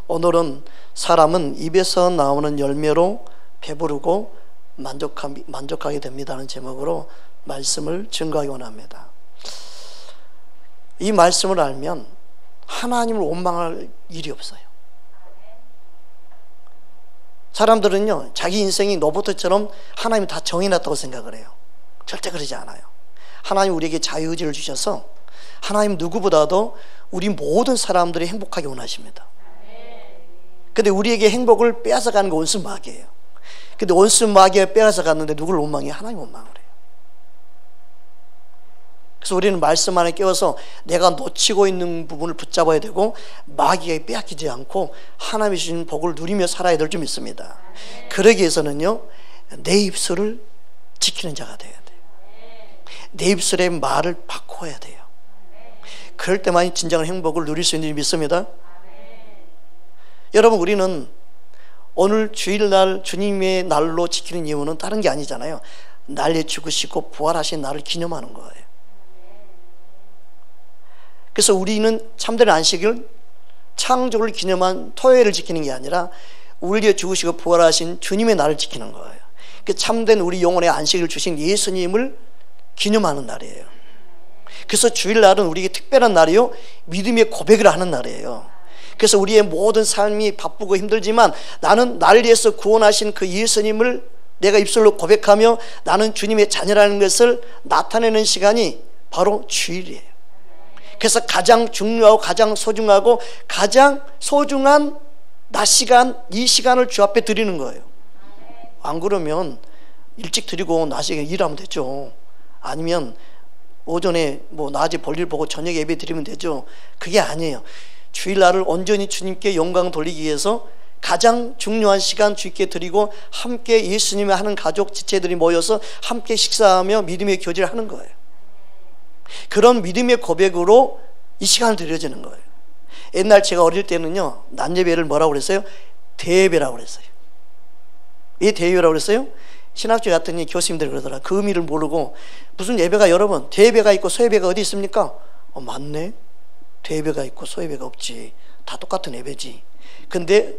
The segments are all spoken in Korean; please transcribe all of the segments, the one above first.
오늘은 사람은 입에서 나오는 열매로 배부르고 만족하게 됩니다는 제목으로 말씀을 증거하기 원합니다. 이 말씀을 알면 하나님을 원망할 일이 없어요. 사람들은요, 자기 인생이 로봇처럼 하나님이 다 정해놨다고 생각을 해요. 절대 그러지 않아요. 하나님 우리에게 자유의지를 주셔서 하나님 누구보다도 우리 모든 사람들이 행복하게 원하십니다. 근데 우리에게 행복을 빼앗아가는 게 원수 마귀예요. 근데 원수 마귀가 빼앗아갔는데 누구를 원망해요? 하나님 원망을 해요. 그래서 우리는 말씀 안에 깨워서 내가 놓치고 있는 부분을 붙잡아야 되고 마귀에게 빼앗기지 않고 하나님이 주신 복을 누리며 살아야 될 줄 믿습니다. 그러기 위해서는요, 내 입술을 지키는 자가 돼야 돼요. 내 입술의 말을 바꿔야 돼요. 그럴 때만이 진정한 행복을 누릴 수 있는 줄 믿습니다. 여러분, 우리는 오늘 주일날 주님의 날로 지키는 이유는 다른 게 아니잖아요. 날에 죽으시고 부활하신 날을 기념하는 거예요. 그래서 우리는 참된 안식일, 창조를 기념한 토요일을 지키는 게 아니라 우리에 죽으시고 부활하신 주님의 날을 지키는 거예요. 그 참된 우리 영혼의 안식을 주신 예수님을 기념하는 날이에요. 그래서 주일날은 우리에게 특별한 날이요, 믿음의 고백을 하는 날이에요. 그래서 우리의 모든 삶이 바쁘고 힘들지만 나는 나를 위해서 구원하신 그 예수님을 내가 입술로 고백하며 나는 주님의 자녀라는 것을 나타내는 시간이 바로 주일이에요. 그래서 가장 중요하고 가장 소중하고 가장 소중한 낮 시간, 이 시간을 주 앞에 드리는 거예요. 안 그러면 일찍 드리고 낮에 일하면 되죠. 아니면 오전에 낮에 볼일 보고 저녁에 예배 드리면 되죠. 그게 아니에요. 주일날을 온전히 주님께 영광 돌리기 위해서 가장 중요한 시간 주님께 드리고 함께 예수님의 하는 가족 지체들이 모여서 함께 식사하며 믿음의 교제를 하는 거예요. 그런 믿음의 고백으로 이 시간을 드려지는 거예요. 옛날 제가 어릴 때는요, 낮 예배를 뭐라고 그랬어요? 대예배라고 그랬어요. 왜 대예배라고 그랬어요? 신학교 갔더니 교수님들이 그러더라. 그 의미를 모르고 무슨 예배가 여러분 대예배가 있고 소예배가 어디 있습니까? 맞네. 대예배가 있고 소예배가 없지. 다 똑같은 예배지. 근데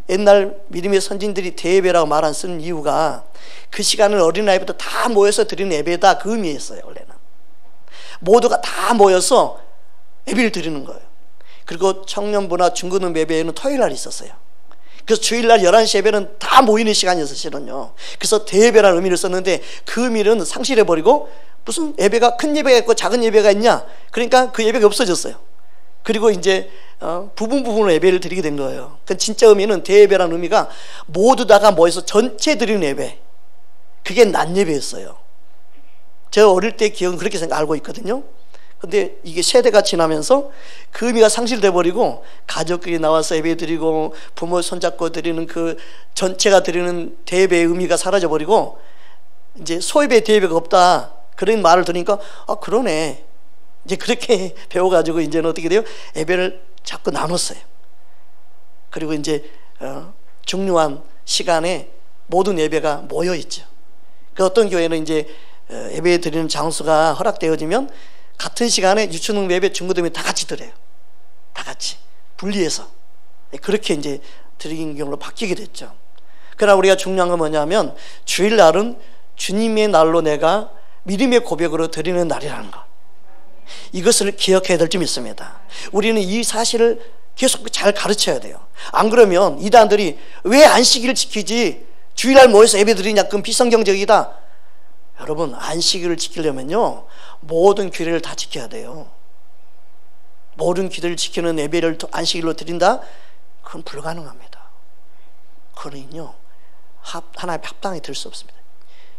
옛날 믿음의 선진들이 대예배라고 말 안 쓰는 이유가 그 시간을 어린아이부터 다 모여서 드리는 예배다, 그 의미였어요. 원래는 모두가 다 모여서 예배를 드리는 거예요. 그리고 청년부나 중고등 예배에는 토요일날 있었어요. 그래서 주일날 11시 예배는 다 모이는 시간이었어요, 실은요. 그래서 대예배라는 의미를 썼는데 그 의미는 상실해버리고 무슨 예배가 큰 예배가 있고 작은 예배가 있냐, 그러니까 그 예배가 없어졌어요. 그리고 이제 부분으로 예배를 드리게 된 거예요. 그 진짜 의미는 대예배라는 의미가 모두 다가 모여서 전체 드리는 예배, 그게 낮 예배였어요. 제가 어릴 때 기억은 그렇게 알고 있거든요. 근데 이게 세대가 지나면서 그 의미가 상실돼 버리고 가족끼리 나와서 예배 드리고 부모 손잡고 드리는 그 전체가 드리는 대예배의 의미가 사라져 버리고 이제 소예배 대예배가 없다, 그런 말을 들으니까 그러네, 이제 그렇게 배워가지고 이제는 어떻게 돼요? 예배를 자꾸 나눴어요. 그리고 이제 중요한 시간에 모든 예배가 모여 있죠. 그 어떤 교회는 이제 예배 드리는 장소가 허락되어지면 같은 시간에 유치원 예배, 중고등부 다 같이 드려요. 다 같이 분리해서 그렇게 이제 드리는 경우로 바뀌게 됐죠. 그러나 우리가 중요한 건 뭐냐면 주일날은 주님의 날로 내가 믿음의 고백으로 드리는 날이라는 것, 이것을 기억해야 될 줄 믿습니다. 우리는 이 사실을 계속 잘 가르쳐야 돼요. 안 그러면 이단들이 왜 안식일을 지키지 주일날 모여서 예배 드리냐, 그건 비성경적이다. 여러분, 안식일을 지키려면요 모든 규례를 다 지켜야 돼요. 모든 규례를 지키는 예배를 안식일로 드린다? 그건 불가능합니다. 그러니요 하나의 합당히 들 수 없습니다.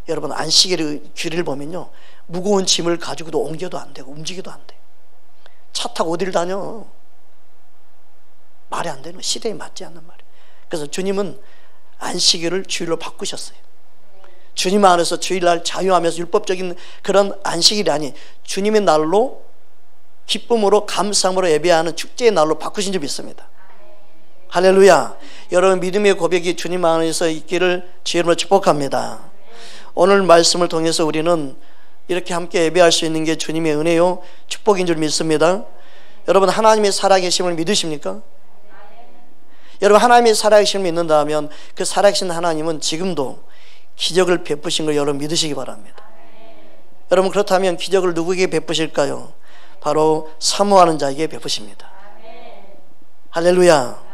여러분, 안식일의 규례를 보면요 무거운 짐을 가지고도 옮겨도 안 되고 움직여도 안 돼요. 차 타고 어디를 다녀? 말이 안 되는, 시대에 맞지 않는 말이에요. 그래서 주님은 안식일을 주일로 바꾸셨어요. 주님 안에서 주일날 자유하면서 율법적인 그런 안식일이 아닌 주님의 날로 기쁨으로 감사함으로 예배하는 축제의 날로 바꾸신 줄 믿습니다. 할렐루야. 여러분, 믿음의 고백이 주님 안에서 있기를 주님으로 축복합니다. 오늘 말씀을 통해서 우리는 이렇게 함께 예배할 수 있는 게 주님의 은혜요 축복인 줄 믿습니다. 여러분, 하나님의 살아계심을 믿으십니까? 여러분, 하나님의 살아계심을 믿는다면 그 살아계신 하나님은 지금도 기적을 베푸신 걸 여러분 믿으시기 바랍니다. 여러분, 그렇다면 기적을 누구에게 베푸실까요? 바로 사모하는 자에게 베푸십니다. 할렐루야.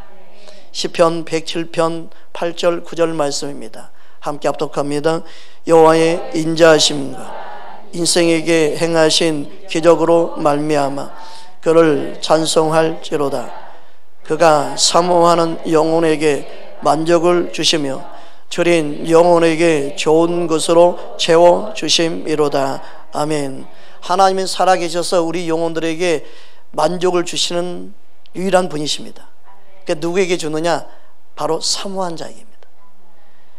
시편 107편 8절 9절 말씀입니다. 함께 합독합니다. 여호와의 인자하심과 인생에게 행하신 기적으로 말미암아 그를 찬송할지로다. 그가 사모하는 영혼에게 만족을 주시며 저린 영혼에게 좋은 것으로 채워주심이로다. 아멘. 하나님은 살아계셔서 우리 영혼들에게 만족을 주시는 유일한 분이십니다. 그러니까 누구에게 주느냐? 바로 사모한 자에게입니다.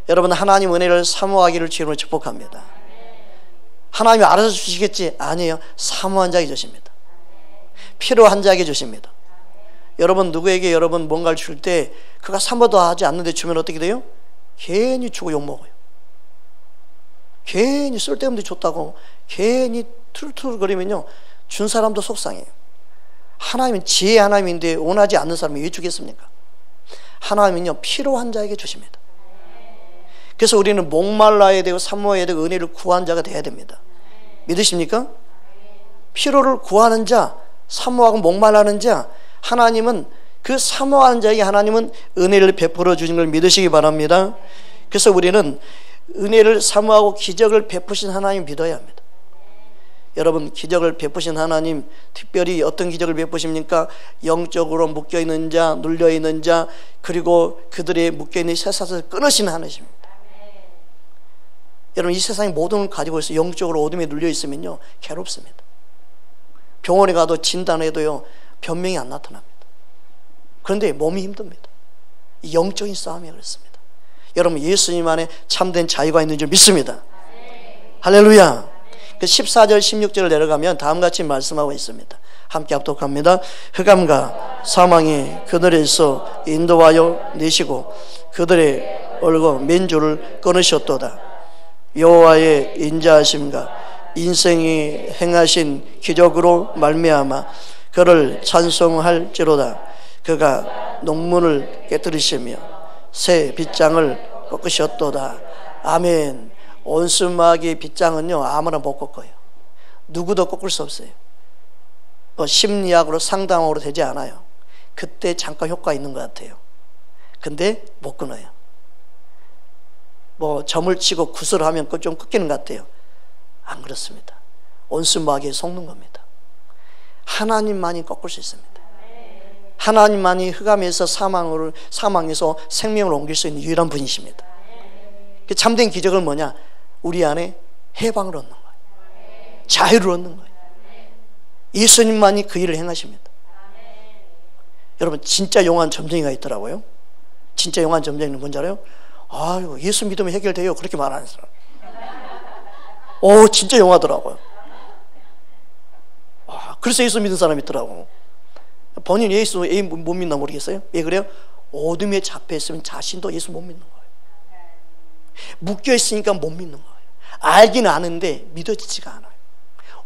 여러분, 하나님 은혜를 사모하기를 주님으로 축복합니다. 하나님이 알아서 주시겠지? 아니에요. 사모한 자에게 주십니다. 필요한 자에게 주십니다. 여러분, 누구에게 여러분 뭔가를 줄 때 그가 사모도 하지 않는데 주면 어떻게 돼요? 괜히 주고 욕먹어요. 괜히 쓸데없는데 줬다고 괜히 툴툴거리면요, 준 사람도 속상해요. 하나님은 지혜의 하나님인데 원하지 않는 사람이 왜 주겠습니까? 하나님은요, 필요한 자에게 주십니다. 그래서 우리는 목말라야 되고 사모해야 되고 은혜를 구한 자가 돼야 됩니다. 믿으십니까? 필요를 구하는 자, 사모하고 목말라는 자, 하나님은 그 사모하는 자에게 하나님은 은혜를 베풀어 주신 걸 믿으시기 바랍니다. 그래서 우리는 은혜를 사모하고 기적을 베푸신 하나님 믿어야 합니다. 여러분, 기적을 베푸신 하나님, 특별히 어떤 기적을 베푸십니까? 영적으로 묶여있는 자, 눌려있는 자, 그리고 그들의 묶여있는 쇠사슬을 끊으시는 하나님입니다. 여러분, 이 세상의 모든 걸 가지고 있어 영적으로 어둠에 눌려있으면요, 괴롭습니다. 병원에 가도 진단해도요, 변명이 안 나타납니다. 그런데 몸이 힘듭니다. 이 영적인 싸움이 그렇습니다. 여러분, 예수님 안에 참된 자유가 있는 줄 믿습니다. 할렐루야. 14절 16절을 내려가면 다음같이 말씀하고 있습니다. 함께 합독합니다. 흑암과 사망이 그들에서 인도하여 내시고 그들의 얼굴 맨줄을 끊으셨도다. 여호와의 인자하심과 인생이 행하신 기적으로 말미암아 그를 찬송할지로다. 그가 농문을 깨뜨리시며 새 빗장을 꺾으셨도다. 아멘. 온수마귀의 빗장은요, 아무나 못 꺾어요. 누구도 꺾을 수 없어요. 심리학으로 상담으로 되지 않아요. 그때 잠깐 효과 있는 것 같아요. 근데 못 끊어요. 점을 치고 구슬을 하면 좀 끊기는 것 같아요. 안 그렇습니다. 온수마귀에 속는 겁니다. 하나님만이 꺾을 수 있습니다. 하나님만이 흑암에서 사망에서 생명을 옮길 수 있는 유일한 분이십니다. 참된 기적은 뭐냐? 우리 안에 해방을 얻는 거예요. 자유를 얻는 거예요. 예수님만이 그 일을 행하십니다. 여러분, 진짜 용한 점쟁이가 있더라고요. 진짜 용한 점쟁이는 뭔지 알아요? 아이고, 예수 믿으면 해결돼요, 그렇게 말하는 사람. 진짜 용하더라고요. 그래서 예수 믿는 사람이 있더라고. 본인 예수 못 믿나 모르겠어요? 왜 그래요? 어둠에 잡혀있으면 자신도 예수 못 믿는 거예요. 묶여있으니까 못 믿는 거예요. 알기는 아는데 믿어지지가 않아요.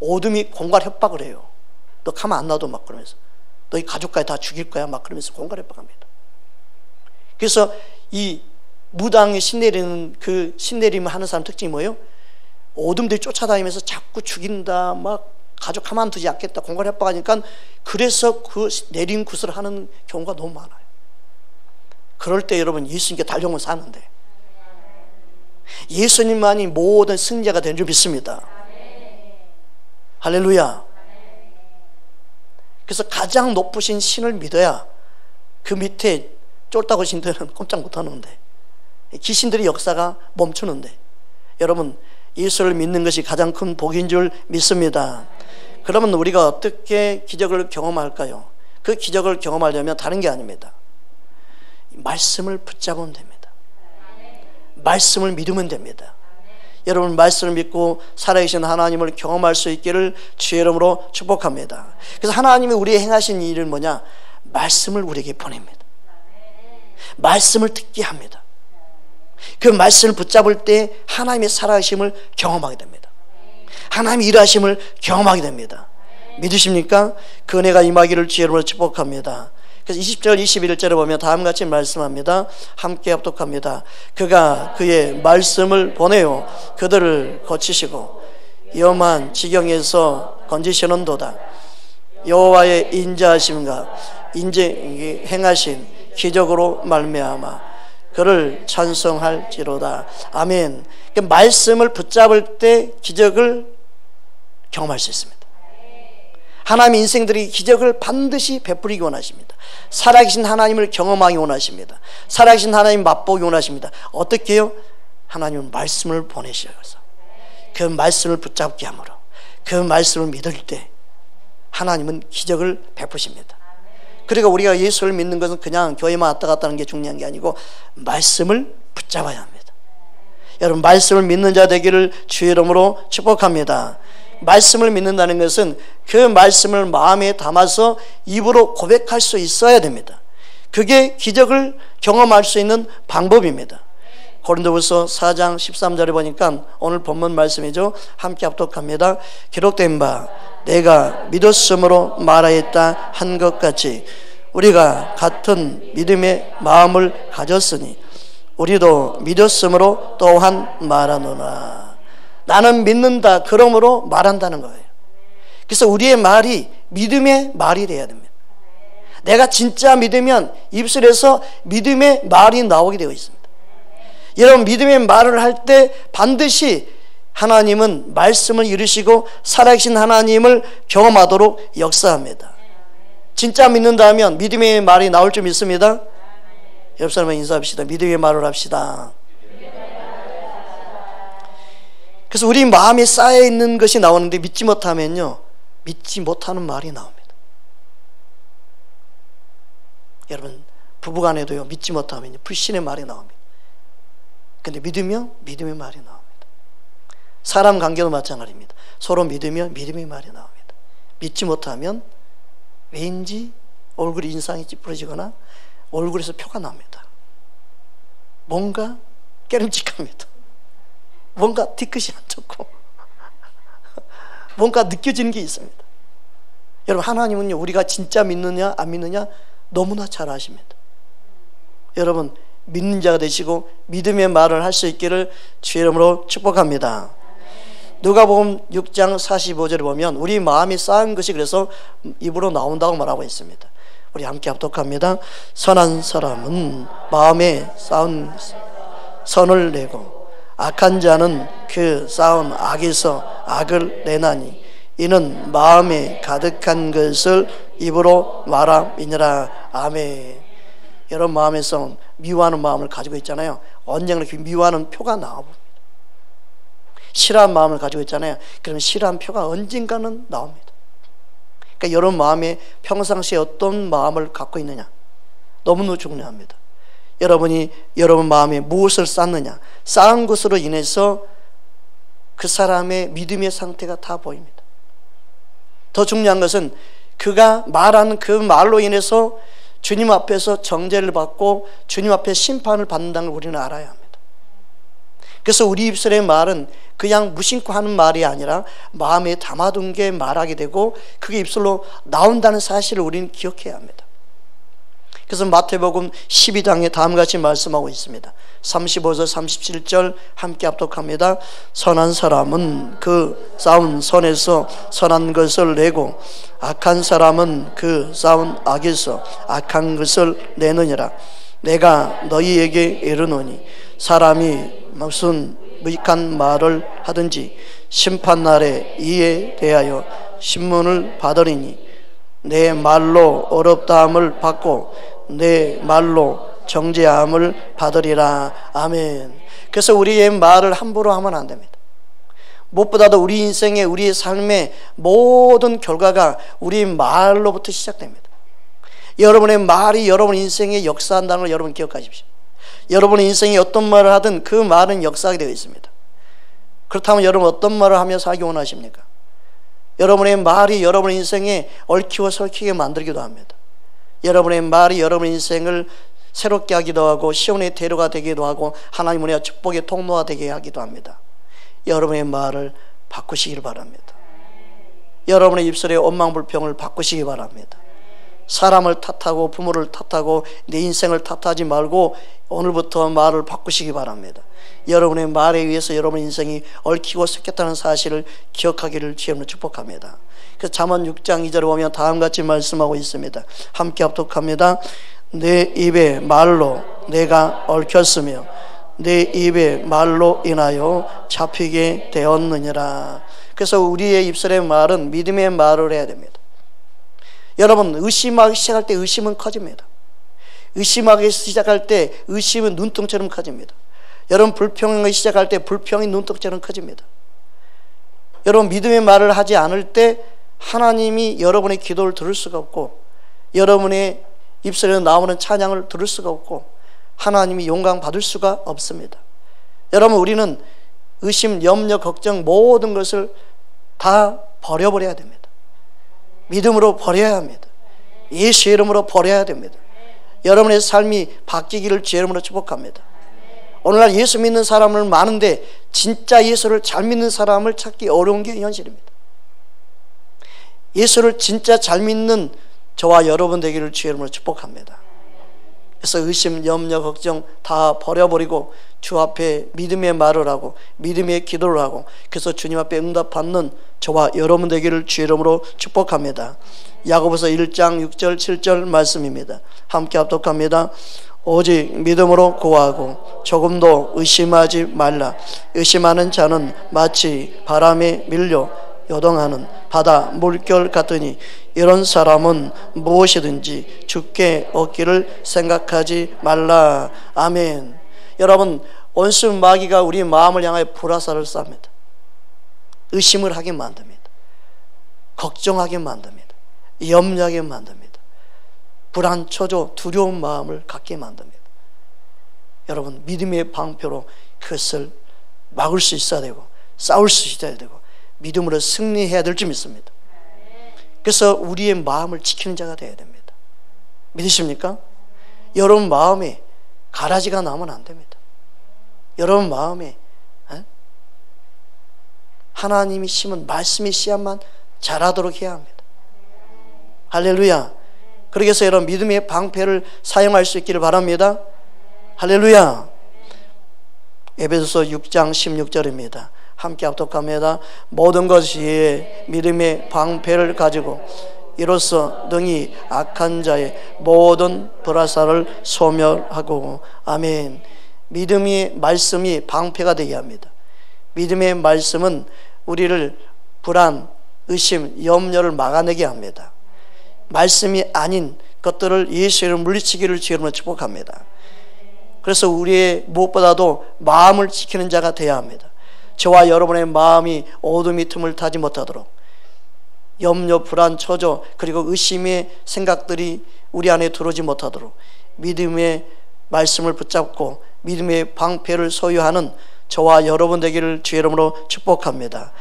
어둠이 공갈 협박을 해요. 너 가만 안 놔둬, 막 그러면서. 너희 가족까지 다 죽일 거야, 막 그러면서 공갈 협박합니다. 그래서 이 무당이 신내리는 그 신내림을 하는 사람 특징이 뭐예요? 어둠들이 쫓아다니면서 자꾸 죽인다, 막 가족 가만두지 않겠다, 공갈 협박하니까 그래서 그 내린 구슬을 하는 경우가 너무 많아요. 그럴 때 여러분, 예수님께 달려오면 사는데 예수님만이 모든 승자가 된 줄 믿습니다. 할렐루야. 그래서 가장 높으신 신을 믿어야 그 밑에 쫄다고 신들은 꼼짝 못하는데, 귀신들의 역사가 멈추는데, 여러분, 예수를 믿는 것이 가장 큰 복인 줄 믿습니다. 그러면 우리가 어떻게 기적을 경험할까요? 그 기적을 경험하려면 다른 게 아닙니다. 말씀을 붙잡으면 됩니다. 말씀을 믿으면 됩니다. 여러분, 말씀을 믿고 살아계신 하나님을 경험할 수 있기를 주의 이름으로 축복합니다. 그래서 하나님이 우리의 행하신 일은 뭐냐? 말씀을 우리에게 보냅니다. 말씀을 듣게 합니다. 그 말씀을 붙잡을 때 하나님의 살아계심을 경험하게 됩니다. 하나님의 일하심을 경험하게 됩니다. 믿으십니까? 그 은혜가 임하기를 주의 이름으로 축복합니다. 그래서 20절 21절에 보면 다음과 같이 말씀합니다. 함께 합독합니다. 그가 그의 말씀을 보내어 그들을 고치시고 위험한 지경에서 건지시는도다. 여호와의 인자하심과 인재 행하신 기적으로 말미암아 그를 찬송할지로다. 아멘. 말씀을 붙잡을 때 기적을 경험할 수 있습니다. 하나님 인생들이 기적을 반드시 베풀기 원하십니다. 살아계신 하나님을 경험하기 원하십니다. 살아계신 하나님 맛보기 원하십니다. 어떻게 해요? 하나님은 말씀을 보내셔서 그 말씀을 붙잡게 함으로 그 말씀을 믿을 때 하나님은 기적을 베푸십니다. 그러니까 우리가 예수를 믿는 것은 그냥 교회만 왔다 갔다 하는 게 중요한 게 아니고 말씀을 붙잡아야 합니다. 여러분, 말씀을 믿는 자 되기를 주의 이름으로 축복합니다. 말씀을 믿는다는 것은 그 말씀을 마음에 담아서 입으로 고백할 수 있어야 됩니다. 그게 기적을 경험할 수 있는 방법입니다. 고린도후서 4장 13절에 보니까 오늘 본문 말씀이죠. 함께 합독합니다. 기록된 바 내가 믿었으므로 말하였다 한 것 같이 우리가 같은 믿음의 마음을 가졌으니 우리도 믿었으므로 또한 말하노라. 나는 믿는다, 그러므로 말한다는 거예요. 그래서 우리의 말이 믿음의 말이 돼야 됩니다. 내가 진짜 믿으면 입술에서 믿음의 말이 나오게 되어 있습니다. 여러분, 믿음의 말을 할 때 반드시 하나님은 말씀을 이루시고 살아계신 하나님을 경험하도록 역사합니다. 진짜 믿는다면 믿음의 말이 나올 줄 믿습니다. 옆 사람과 인사합시다. 믿음의 말을 합시다. 그래서 우리 마음에 쌓여있는 것이 나오는데 믿지 못하면요, 믿지 못하는 말이 나옵니다. 여러분, 부부간에도요, 믿지 못하면요, 불신의 말이 나옵니다. 근데 믿으면 믿음의 말이 나옵니다. 사람 관계도 마찬가지입니다. 서로 믿으면 믿음의 말이 나옵니다. 믿지 못하면 왠지 얼굴 인상이 찌푸러지거나 얼굴에서 표가 납니다. 뭔가 깨름직합니다. 뭔가 뒤끝이 안 좋고 뭔가 느껴지는 게 있습니다. 여러분, 하나님은요, 우리가 진짜 믿느냐 안 믿느냐 너무나 잘 아십니다. 여러분, 믿는 자가 되시고 믿음의 말을 할 수 있기를 주의 이름으로 축복합니다. 누가복음 6장 45절에 보면 우리 마음이 쌓은 것이 그래서 입으로 나온다고 말하고 있습니다. 우리 함께 합독합니다. 선한 사람은 마음에 쌓은 선을 내고 악한 자는 그 쌓은 악에서 악을 내나니 이는 마음에 가득한 것을 입으로 말함이니라. 아멘. 여러분, 마음에서 미워하는 마음을 가지고 있잖아요. 언젠가 그 미워하는 표가 나옵니다. 싫어하는 마음을 가지고 있잖아요. 그러면 싫어하는 표가 언젠가는 나옵니다. 그러니까 여러분 마음에 평상시에 어떤 마음을 갖고 있느냐 너무너무 중요합니다. 여러분이 여러분 마음에 무엇을 쌓느냐, 쌓은 것으로 인해서 그 사람의 믿음의 상태가 다 보입니다. 더 중요한 것은 그가 말하는 그 말로 인해서 주님 앞에서 정죄를 받고 주님 앞에 심판을 받는다는 걸 우리는 알아야 합니다. 그래서 우리 입술의 말은 그냥 무심코 하는 말이 아니라 마음에 담아둔 게 말하게 되고 그게 입술로 나온다는 사실을 우리는 기억해야 합니다. 그래서 마태복음 12장에 다음과 같이 말씀하고 있습니다. 35절 37절 함께 합독합니다. 선한 사람은 그 쌓은 선에서 선한 것을 내고 악한 사람은 그 쌓은 악에서 악한 것을 내느니라. 내가 너희에게 이르노니 사람이 무슨 무익한 말을 하든지 심판날에 이에 대하여 신문을 받으리니 내 말로 어렵다함을 받고 내 말로 정죄함을 받으리라. 아멘. 그래서 우리의 말을 함부로 하면 안 됩니다. 무엇보다도 우리 인생의 우리의 삶의 모든 결과가 우리 말로부터 시작됩니다. 여러분의 말이 여러분 인생에 역사한다는 걸 여러분 기억하십시오. 여러분의 인생에 어떤 말을 하든 그 말은 역사하게 되어 있습니다. 그렇다면 여러분 어떤 말을 하며 살기 원하십니까? 여러분의 말이 여러분의 인생에 얽히고 설키게 만들기도 합니다. 여러분의 말이 여러분의 인생을 새롭게 하기도 하고 시온의 대로가 되기도 하고 하나님 은혜와 축복의 통로가 되게 하기도 합니다. 여러분의 말을 바꾸시길 바랍니다. 여러분의 입술의 원망불평을 바꾸시기 바랍니다. 사람을 탓하고 부모를 탓하고 내 인생을 탓하지 말고 오늘부터 말을 바꾸시기 바랍니다. 여러분의 말에 의해서 여러분의 인생이 얽히고 섞였다는 사실을 기억하기를 주님으로 축복합니다. 그래서 잠언 6장 2절에 보면 다음같이 말씀하고 있습니다. 함께 합독합니다. 내 입의 말로 내가 얽혔으며 내 입의 말로 인하여 잡히게 되었느니라. 그래서 우리의 입술의 말은 믿음의 말을 해야 됩니다. 여러분, 의심하기 시작할 때 의심은 커집니다. 의심하기 시작할 때 의심은 눈동처럼 커집니다. 여러분, 불평이 시작할 때 불평이 눈동처럼 커집니다. 여러분, 믿음의 말을 하지 않을 때 하나님이 여러분의 기도를 들을 수가 없고 여러분의 입술에서 나오는 찬양을 들을 수가 없고 하나님이 영광 받을 수가 없습니다. 여러분, 우리는 의심, 염려, 걱정 모든 것을 다 버려버려야 됩니다. 믿음으로 버려야 합니다. 예수 이름으로 버려야 됩니다. 여러분의 삶이 바뀌기를 주의 이름으로 축복합니다. 오늘날 예수 믿는 사람은 많은데 진짜 예수를 잘 믿는 사람을 찾기 어려운 게 현실입니다. 예수를 진짜 잘 믿는 저와 여러분 되기를 주의 이름으로 축복합니다. 그래서 의심, 염려, 걱정 다 버려버리고 주 앞에 믿음의 말을 하고 믿음의 기도를 하고 그래서 주님 앞에 응답받는 저와 여러분 되기를 주의 이름으로 축복합니다. 야고보서 1장 6절 7절 말씀입니다. 함께 합독합니다. 오직 믿음으로 구하고 조금도 의심하지 말라. 의심하는 자는 마치 바람에 밀려 요동하는 바다 물결 같으니 이런 사람은 무엇이든지 주께 얻기를 생각하지 말라. 아멘. 여러분, 원수 마귀가 우리 마음을 향하여 불화살을 쌉니다. 의심을 하게 만듭니다. 걱정하게 만듭니다. 염려하게 만듭니다. 불안, 초조, 두려운 마음을 갖게 만듭니다. 여러분, 믿음의 방패로 그것을 막을 수 있어야 되고 싸울 수 있어야 되고 믿음으로 승리해야 될 줄 믿습니다. 그래서 우리의 마음을 지키는 자가 되어야 됩니다. 믿으십니까? 여러분 마음에 가라지가 나면 안 됩니다. 여러분 마음에 하나님이 심은 말씀의 씨앗만 자라도록 해야 합니다. 할렐루야. 그렇게 해서 여러분 믿음의 방패를 사용할 수 있기를 바랍니다. 할렐루야. 에베소서 6장 16절입니다. 함께 합독합니다. 모든 것이 믿음의 방패를 가지고 이로써 능히 악한 자의 모든 불화살을 소멸하고. 아멘. 믿음의 말씀이 방패가 되게 합니다. 믿음의 말씀은 우리를 불안, 의심, 염려를 막아내게 합니다. 말씀이 아닌 것들을 예수를 물리치기를 주님으로 축복합니다. 그래서 우리의 무엇보다도 마음을 지키는 자가 되어야 합니다. 저와 여러분의 마음이 어둠이 틈을 타지 못하도록 염려, 불안, 초조 그리고 의심의 생각들이 우리 안에 들어오지 못하도록 믿음의 말씀을 붙잡고 믿음의 방패를 소유하는 저와 여러분 되기를 주의 이름으로 축복합니다.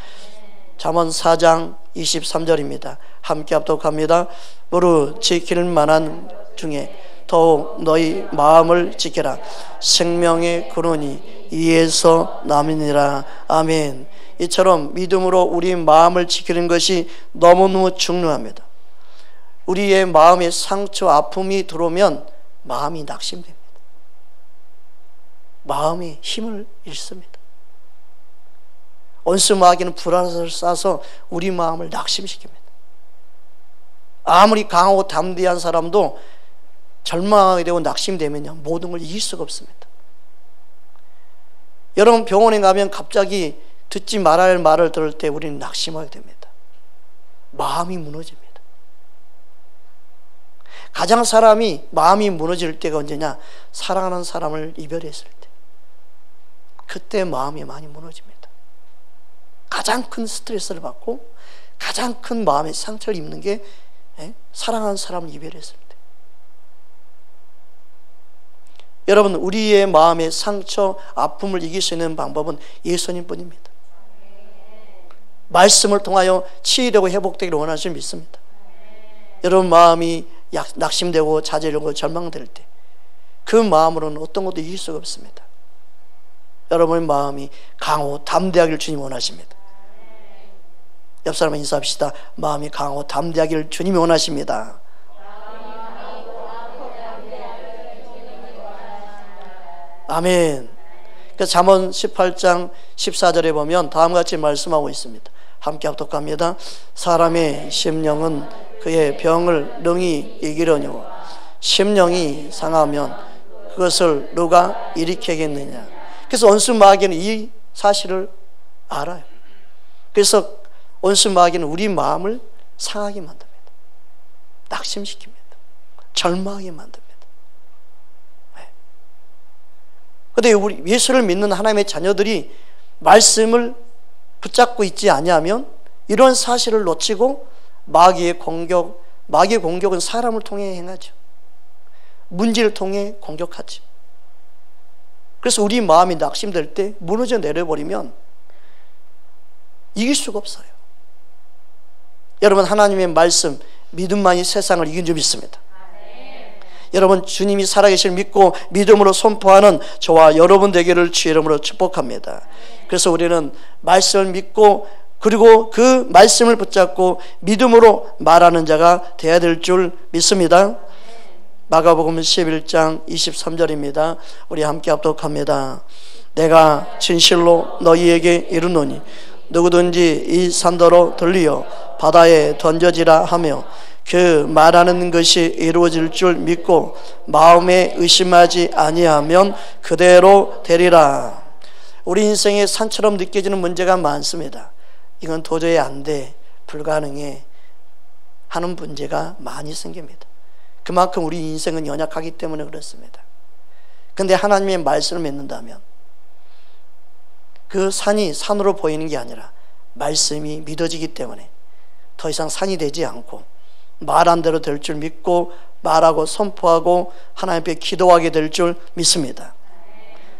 잠언 4장 23절입니다. 함께 합독합니다. 무릇 지킬 만한 중에 더욱 너희 마음을 지켜라. 생명의 근원이 이에서 남이니라. 아멘. 이처럼 믿음으로 우리 마음을 지키는 것이 너무너무 중요합니다. 우리의 마음에 상처, 아픔이 들어오면 마음이 낙심됩니다. 마음이 힘을 잃습니다. 원수 마귀는 불화살을 쏴서 우리 마음을 낙심시킵니다. 아무리 강하고 담대한 사람도 절망하게 되고 낙심되면요 모든 걸 이길 수가 없습니다. 여러분 병원에 가면 갑자기 듣지 말아야 할 말을 들을 때 우리는 낙심하게 됩니다. 마음이 무너집니다. 가장 사람이 마음이 무너질 때가 언제냐? 사랑하는 사람을 이별했을 때. 그때 마음이 많이 무너집니다. 가장 큰 스트레스를 받고 가장 큰 마음의 상처를 입는 게 사랑하는 사람을 이별했을 때. 여러분 우리의 마음의 상처, 아픔을 이길 수 있는 방법은 예수님뿐입니다. 말씀을 통하여 치유되고 회복되기를 원하는 줄 믿습니다. 여러분 마음이 낙심되고 좌절되고 절망될 때 그 마음으로는 어떤 것도 이길 수가 없습니다. 여러분의 마음이 강하고 담대하기를 주님이 원하십니다. 옆 사람과 인사합시다. 마음이 강하고 담대하기를 주님이 원하십니다. 아멘. 그 잠언 18장 14절에 보면 다음과 같이 말씀하고 있습니다. 함께 합독합니다. 사람의 심령은 그의 병을 능히 이기려니와 심령이 상하면 그것을 누가 일으키겠느냐. 그래서 원수 마귀는 이 사실을 알아요. 그래서 원수 마귀는 우리 마음을 상하게 만듭니다. 낙심시킵니다. 절망하게 만듭니다. 그런데 우리 예수를 믿는 하나님의 자녀들이 말씀을 붙잡고 있지 아니하면 이런 사실을 놓치고 마귀의 공격은 사람을 통해 행하죠. 문제를 통해 공격하죠. 그래서 우리 마음이 낙심될 때 무너져 내려버리면 이길 수가 없어요. 여러분, 하나님의 말씀 믿음만이 세상을 이긴 줄 믿습니다. 여러분, 주님이 살아계실 믿고 믿음으로 선포하는 저와 여러분 되기를 주의 이름으로 축복합니다. 그래서 우리는 말씀을 믿고 그리고 그 말씀을 붙잡고 믿음으로 말하는 자가 되어야 될 줄 믿습니다. 마가복음 11장 23절입니다. 우리 함께 합독합니다. 내가 진실로 너희에게 이르노니 누구든지 이 산더러 들리어 바다에 던져지라 하며 그 말하는 것이 이루어질 줄 믿고 마음에 의심하지 아니하면 그대로 되리라. 우리 인생에 산처럼 느껴지는 문제가 많습니다. 이건 도저히 안 돼, 불가능해 하는 문제가 많이 생깁니다. 그만큼 우리 인생은 연약하기 때문에 그렇습니다. 그런데 하나님의 말씀을 믿는다면 그 산이 산으로 보이는 게 아니라 말씀이 믿어지기 때문에 더 이상 산이 되지 않고 말한 대로 될 줄 믿고 말하고 선포하고 하나님 앞에 기도하게 될 줄 믿습니다.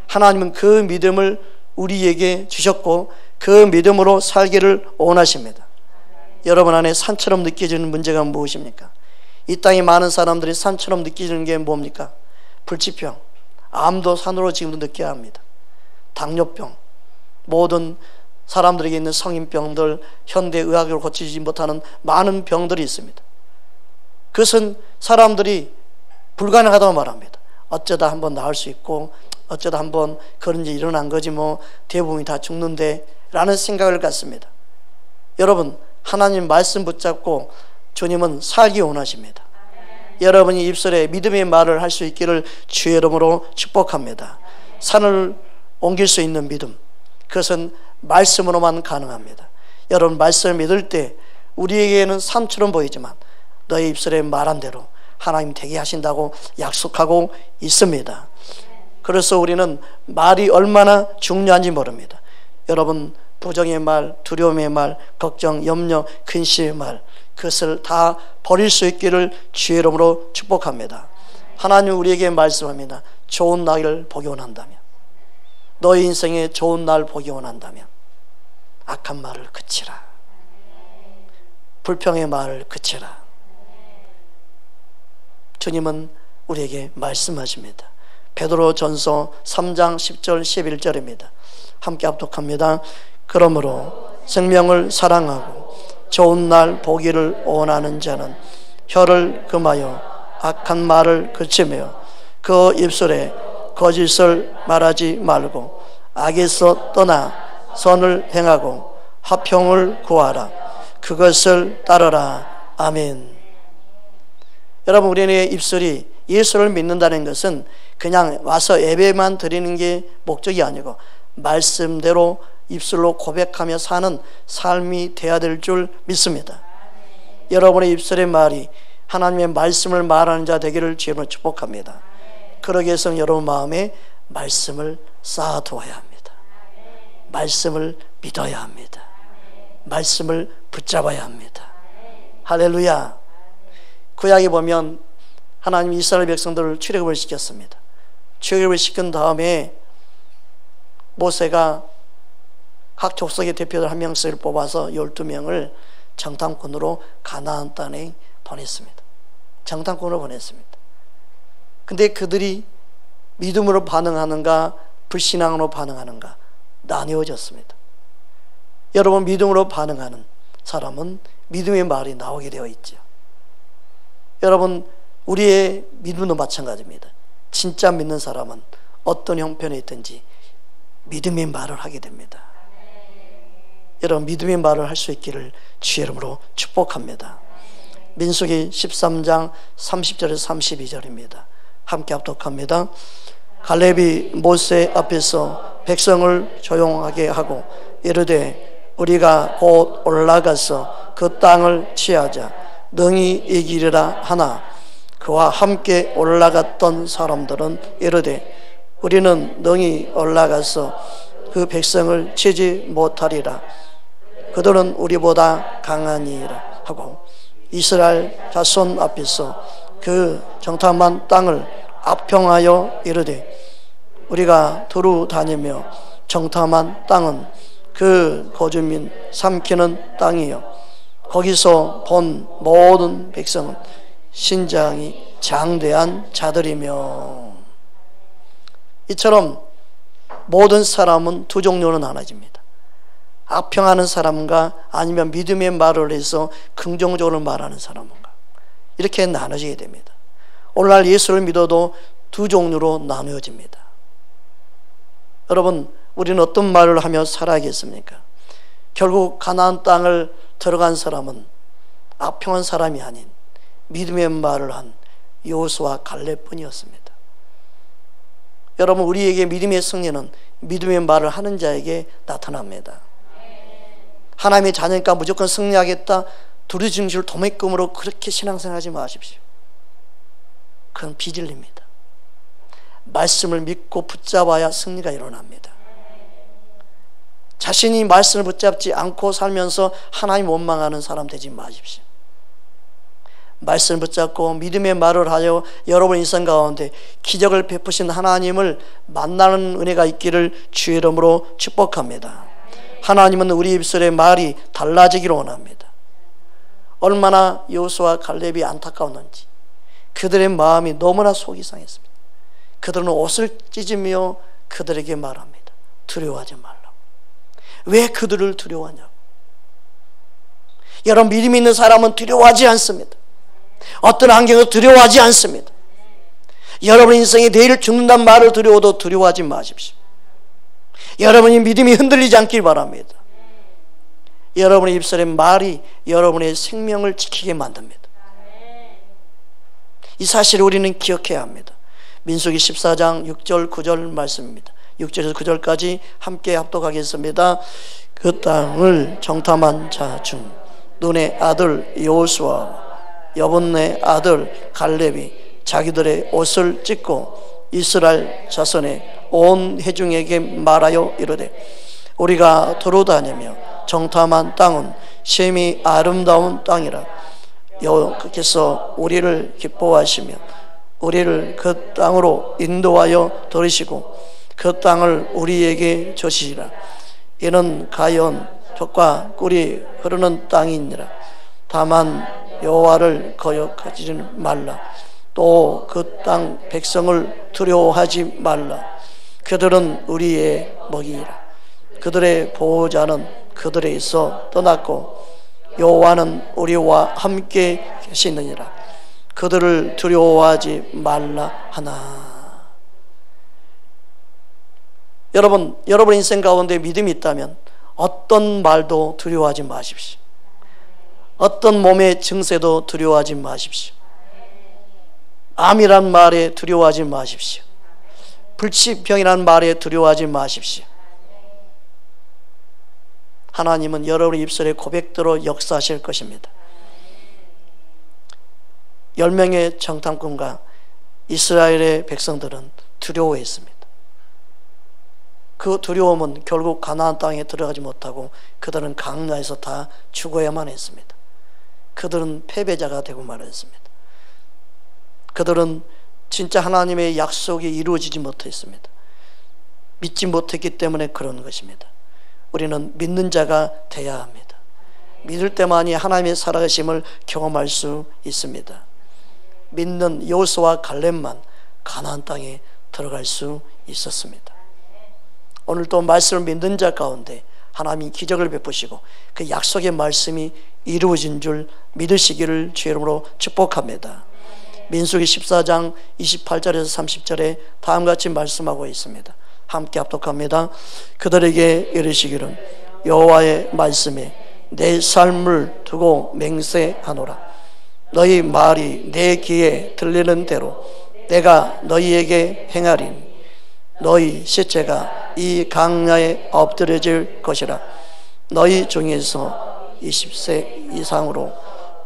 하나님은 그 믿음을 우리에게 주셨고 그 믿음으로 살기를 원하십니다. 여러분 안에 산처럼 느껴지는 문제가 무엇입니까? 이 땅에 많은 사람들이 산처럼 느끼는 게 뭡니까? 불치병, 암도 산으로 지금도 느껴야 합니다. 당뇨병, 모든 사람들에게 있는 성인병들, 현대의학으로 고치지 못하는 많은 병들이 있습니다. 그것은 사람들이 불가능하다고 말합니다. 어쩌다 한번 나을 수 있고 어쩌다 한번 그런 일이 일어난 거지 뭐 대부분이 다 죽는데 라는 생각을 갖습니다. 여러분, 하나님 말씀 붙잡고 주님은 살기 원하십니다. 여러분이 입술에 믿음의 말을 할 수 있기를 주의 이름으로 축복합니다. 산을 옮길 수 있는 믿음, 그것은 말씀으로만 가능합니다. 여러분, 말씀을 믿을 때 우리에게는 산처럼 보이지만 너의 입술에 말한 대로 하나님 되게 하신다고 약속하고 있습니다. 그래서 우리는 말이 얼마나 중요한지 모릅니다. 여러분, 부정의 말, 두려움의 말, 걱정, 염려, 근심의 말, 그것을 다 버릴 수 있기를 주의 이름으로 축복합니다. 하나님 우리에게 말씀합니다. 좋은 날을 보기 원한다면, 너의 인생에 좋은 날 보기 원한다면 악한 말을 그치라. 불평의 말을 그치라. 주님은 우리에게 말씀하십니다. 베드로전서 3장 10절 11절입니다. 함께 합독합니다. 그러므로 생명을 사랑하고 좋은 날 보기를 원하는 자는 혀를 금하여 악한 말을 그치며 그 입술에 거짓을 말하지 말고 악에서 떠나 선을 행하고 화평을 구하라. 그것을 따르라. 아멘. 여러분, 우리의 입술이 예수를 믿는다는 것은 그냥 와서 예배만 드리는 게 목적이 아니고 말씀대로 입술로 고백하며 사는 삶이 되어야 될 줄 믿습니다. 여러분의 입술의 말이 하나님의 말씀을 말하는 자 되기를 주님으로 축복합니다. 그러기 위해서는 여러분 마음에 말씀을 쌓아두어야 합니다. 말씀을 믿어야 합니다. 말씀을 붙잡아야 합니다. 할렐루야. 구약에 보면 하나님이 이스라엘 백성들을 출애굽을 시켰습니다. 출애굽을 시킨 다음에 모세가 각 족속의 대표들 한 명씩을 뽑아서 12명을 정탐꾼으로 가나안 땅에 보냈습니다. 정탐꾼으로 보냈습니다. 근데 그들이 믿음으로 반응하는가 불신앙으로 반응하는가 나뉘어졌습니다. 여러분, 믿음으로 반응하는 사람은 믿음의 말이 나오게 되어 있죠. 여러분, 우리의 믿음도 마찬가지입니다. 진짜 믿는 사람은 어떤 형편에 있든지 믿음의 말을 하게 됩니다. 여러분, 믿음의 말을 할 수 있기를 주의 이름으로 축복합니다. 민수기 13장 30절에서 32절입니다. 함께 합독합니다. 갈렙이 모세 앞에서 백성을 조용하게 하고 이르되 우리가 곧 올라가서 그 땅을 취하자 능히 이기리라 하나 그와 함께 올라갔던 사람들은 이르되 우리는 능히 올라가서 그 백성을 치지 못하리라. 그들은 우리보다 강하니라 하고 이스라엘 자손 앞에서 그 정탐한 땅을 압평하여 이르되 우리가 두루 다니며 정탐한 땅은 그 거주민 삼키는 땅이요 거기서 본 모든 백성은 신장이 장대한 자들이며. 이처럼 모든 사람은 두 종류로 나눠집니다. 악평하는 사람과 아니면 믿음의 말을 해서 긍정적으로 말하는 사람과 이렇게 나눠지게 됩니다. 오늘날 예수를 믿어도 두 종류로 나누어집니다. 여러분, 우리는 어떤 말을 하며 살아야겠습니까? 결국 가나안 땅을 들어간 사람은 악평한 사람이 아닌 믿음의 말을 한 여호수아 갈렙뿐이었습니다. 여러분, 우리에게 믿음의 승리는 믿음의 말을 하는 자에게 나타납니다. 하나님의 자녀니까 무조건 승리하겠다, 두리짐질 도매금으로 그렇게 신앙생활하지 마십시오. 그건 비진리입니다. 말씀을 믿고 붙잡아야 승리가 일어납니다. 자신이 말씀을 붙잡지 않고 살면서 하나님 원망하는 사람 되지 마십시오. 말씀을 붙잡고 믿음의 말을 하여 여러분 인생 가운데 기적을 베푸신 하나님을 만나는 은혜가 있기를 주의 이름으로 축복합니다. 하나님은 우리 입술의 말이 달라지기를 원합니다. 얼마나 여호수아 갈렙이 안타까웠는지 그들의 마음이 너무나 속이 상했습니다. 그들은 옷을 찢으며 그들에게 말합니다. 두려워하지 말라고. 왜 그들을 두려워하냐고. 여러분, 믿음 있는 사람은 두려워하지 않습니다. 어떤 환경을 두려워하지 않습니다. 여러분 인생에 내일 죽는다는 말을 두려워도 두려워하지 마십시오. 여러분이 믿음이 흔들리지 않길 바랍니다. 여러분의 입술의 말이 여러분의 생명을 지키게 만듭니다. 이 사실을 우리는 기억해야 합니다. 민수기 14장 6절 9절 말씀입니다. 6절에서 9절까지 함께 합독하겠습니다. 그 땅을 정탐한 자 중 눈의 아들 여호수아와 여분네 아들 갈렙이 자기들의 옷을 찢고 이스라엘 자손의 온 회중에게 말하여 이르되 우리가 두루다니며 정탐한 땅은 심히 아름다운 땅이라. 여호와께서 우리를 기뻐하시며 우리를 그 땅으로 인도하여 들이시고 그 땅을 우리에게 주시리라. 이는 가연 젖과 꿀이 흐르는 땅이니라. 다만 여호와를 거역하지는 말라. 또 그 땅 백성을 두려워하지 말라. 그들은 우리의 먹이라. 그들의 보호자는 그들에게서 떠났고 여호와는 우리와 함께 계시느니라. 그들을 두려워하지 말라 하나. 여러분 인생 가운데 믿음이 있다면 어떤 말도 두려워하지 마십시오. 어떤 몸의 증세도 두려워하지 마십시오. 암이란 말에 두려워하지 마십시오. 불치병이란 말에 두려워하지 마십시오. 하나님은 여러분의 입술의 고백대로 역사하실 것입니다. 10명의 정탐꾼과 이스라엘의 백성들은 두려워했습니다. 그 두려움은 결국 가나안 땅에 들어가지 못하고 그들은 강야에서 다 죽어야만 했습니다. 그들은 패배자가 되고 말았습니다. 그들은 진짜 하나님의 약속이 이루어지지 못했습니다. 믿지 못했기 때문에 그런 것입니다. 우리는 믿는 자가 되어야 합니다. 믿을 때만이 하나님의 살아계심을 경험할 수 있습니다. 믿는 여호수아와 갈렙만 가나안 땅에 들어갈 수 있었습니다. 오늘 또 말씀을 믿는 자 가운데 하나님이 기적을 베푸시고 그 약속의 말씀이 이루어진 줄 믿으시기를 주의 이름으로 축복합니다. 민수기 14장 28절에서 30절에 다음같이 말씀하고 있습니다. 함께 합독합니다. 그들에게 이르시기를 여호와의 말씀에 내 삶을 두고 맹세하노라. 너희 말이 내 귀에 들리는 대로 내가 너희에게 행하리니 너희 시체가 이 강야에 엎드려질 것이라. 너희 중에서 20세 이상으로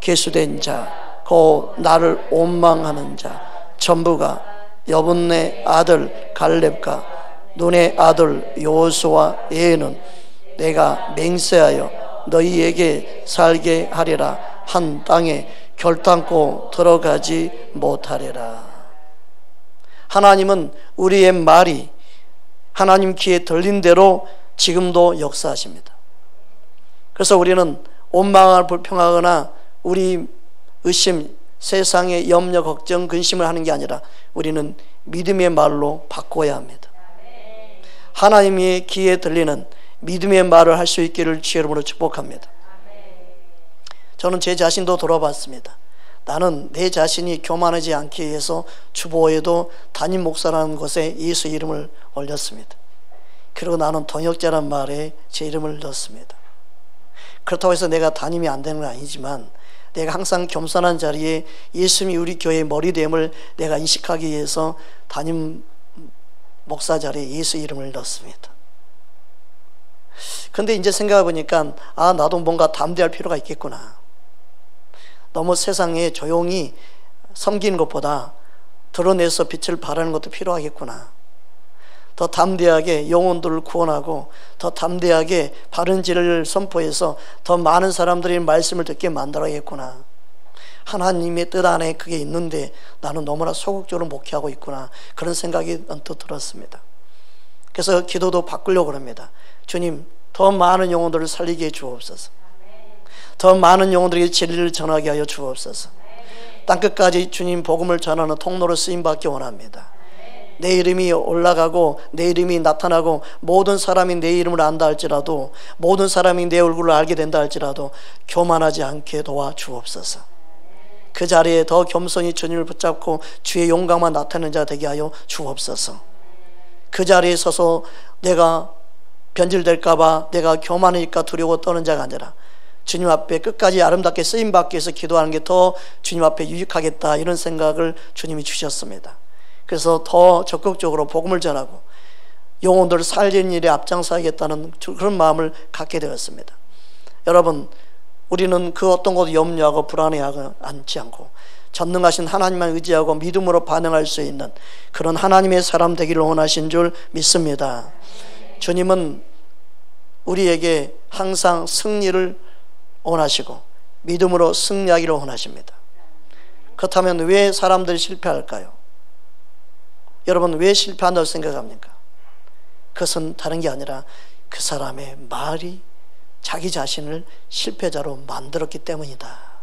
계수된 자 곧 나를 원망하는 자 전부가 여분네 아들 갈렙과 눈의 아들 여호수아 외에는 내가 맹세하여 너희에게 살게 하리라 한 땅에 결단코 들어가지 못하리라. 하나님은 우리의 말이 하나님 귀에 들린 대로 지금도 역사하십니다. 그래서 우리는 원망을 불평하거나 우리 의심, 세상의 염려, 걱정, 근심을 하는 게 아니라 우리는 믿음의 말로 바꿔야 합니다. 하나님의 귀에 들리는 믿음의 말을 할 수 있기를 주의 이름으로 축복합니다. 저는 제 자신도 돌아봤습니다. 나는 내 자신이 교만하지 않기 위해서 주보에도 담임 목사라는 곳에 예수 이름을 올렸습니다. 그리고 나는 동역자란 말에 제 이름을 넣었습니다. 그렇다고 해서 내가 담임이 안 되는 건 아니지만 내가 항상 겸손한 자리에 예수님이 우리 교회의 머리됨을 내가 인식하기 위해서 담임 목사 자리에 예수 이름을 넣었습니다. 근데 이제 생각해 보니까 나도 뭔가 담대할 필요가 있겠구나. 너무 세상에 조용히 섬기는 것보다 드러내서 빛을 발하는 것도 필요하겠구나. 더 담대하게 영혼들을 구원하고 더 담대하게 바른 진리를 선포해서 더 많은 사람들이 말씀을 듣게 만들어야겠구나. 하나님의 뜻 안에 그게 있는데 나는 너무나 소극적으로 목회하고 있구나. 그런 생각이 언뜻 들었습니다. 그래서 기도도 바꾸려고 합니다. 주님, 더 많은 영혼들을 살리게 해 주옵소서. 더 많은 영혼들에게 진리를 전하게 하여 주옵소서. 땅끝까지 주님 복음을 전하는 통로로 쓰임받기 원합니다. 내 이름이 올라가고 내 이름이 나타나고 모든 사람이 내 이름을 안다 할지라도 모든 사람이 내 얼굴을 알게 된다 할지라도 교만하지 않게 도와주옵소서. 그 자리에 더 겸손히 주님을 붙잡고 주의 용감만 나타내는 자 되게 하여 주옵소서. 그 자리에 서서 내가 변질될까봐 내가 교만하니까 두려워 떠는 자가 아니라 주님 앞에 끝까지 아름답게 쓰임받기 위해서 기도하는 게 더 주님 앞에 유익하겠다, 이런 생각을 주님이 주셨습니다. 그래서 더 적극적으로 복음을 전하고 영혼들을 살리는 일에 앞장서야겠다는 그런 마음을 갖게 되었습니다. 여러분, 우리는 그 어떤 것도 염려하고 불안해하지 않지 않고 전능하신 하나님만 의지하고 믿음으로 반응할 수 있는 그런 하나님의 사람 되기를 원하신 줄 믿습니다. 주님은 우리에게 항상 승리를 원하시고 믿음으로 승리하기를 원하십니다. 그렇다면 왜 사람들이 실패할까요? 여러분, 왜 실패한다고 생각합니까? 그것은 다른 게 아니라 그 사람의 말이 자기 자신을 실패자로 만들었기 때문이다.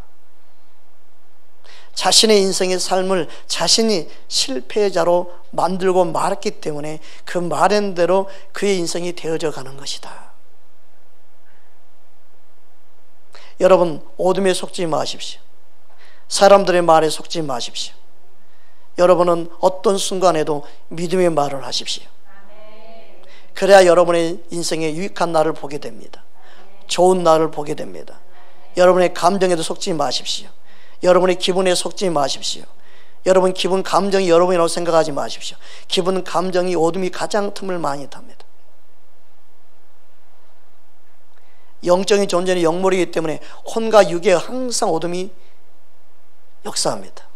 자신의 인생의 삶을 자신이 실패자로 만들고 말았기 때문에 그 말한 대로 그의 인생이 되어져 가는 것이다. 여러분, 어둠에 속지 마십시오. 사람들의 말에 속지 마십시오. 여러분은 어떤 순간에도 믿음의 말을 하십시오. 그래야 여러분의 인생에 유익한 날을 보게 됩니다. 좋은 날을 보게 됩니다. 여러분의 감정에도 속지 마십시오. 여러분의 기분에 속지 마십시오. 여러분 기분, 감정이 여러분이라고 생각하지 마십시오. 기분, 감정이 어둠이 가장 틈을 많이 탑니다. 영적인 존재는 영물이기 때문에 혼과 육에 항상 어둠이 역사합니다.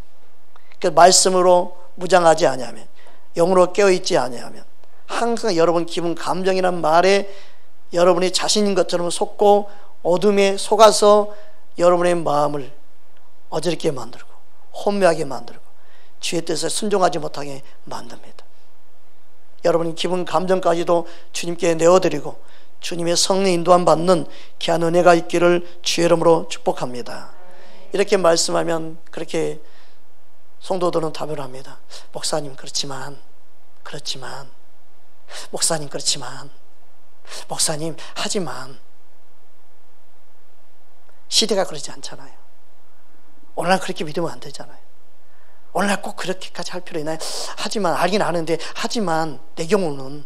그 말씀으로 무장하지 아니하면, 영으로 깨어있지 아니하면 항상 여러분 기분, 감정이란 말에 여러분이 자신인 것처럼 속고 어둠에 속아서 여러분의 마음을 어지럽게 만들고 혼미하게 만들고 주의 뜻에 순종하지 못하게 만듭니다. 여러분이 기분, 감정까지도 주님께 내어드리고 주님의 성령 인도함 받는 귀한 은혜가 있기를 주의 이름으로 축복합니다. 이렇게 말씀하면 그렇게 성도들은 답을 합니다. 목사님 그렇지만 목사님 그렇지만 목사님 하지만 시대가 그러지 않잖아요. 오늘날 그렇게 믿으면 안 되잖아요. 오늘날 꼭 그렇게까지 할 필요 있나요? 하지만 알긴 아는데 하지만 내 경우는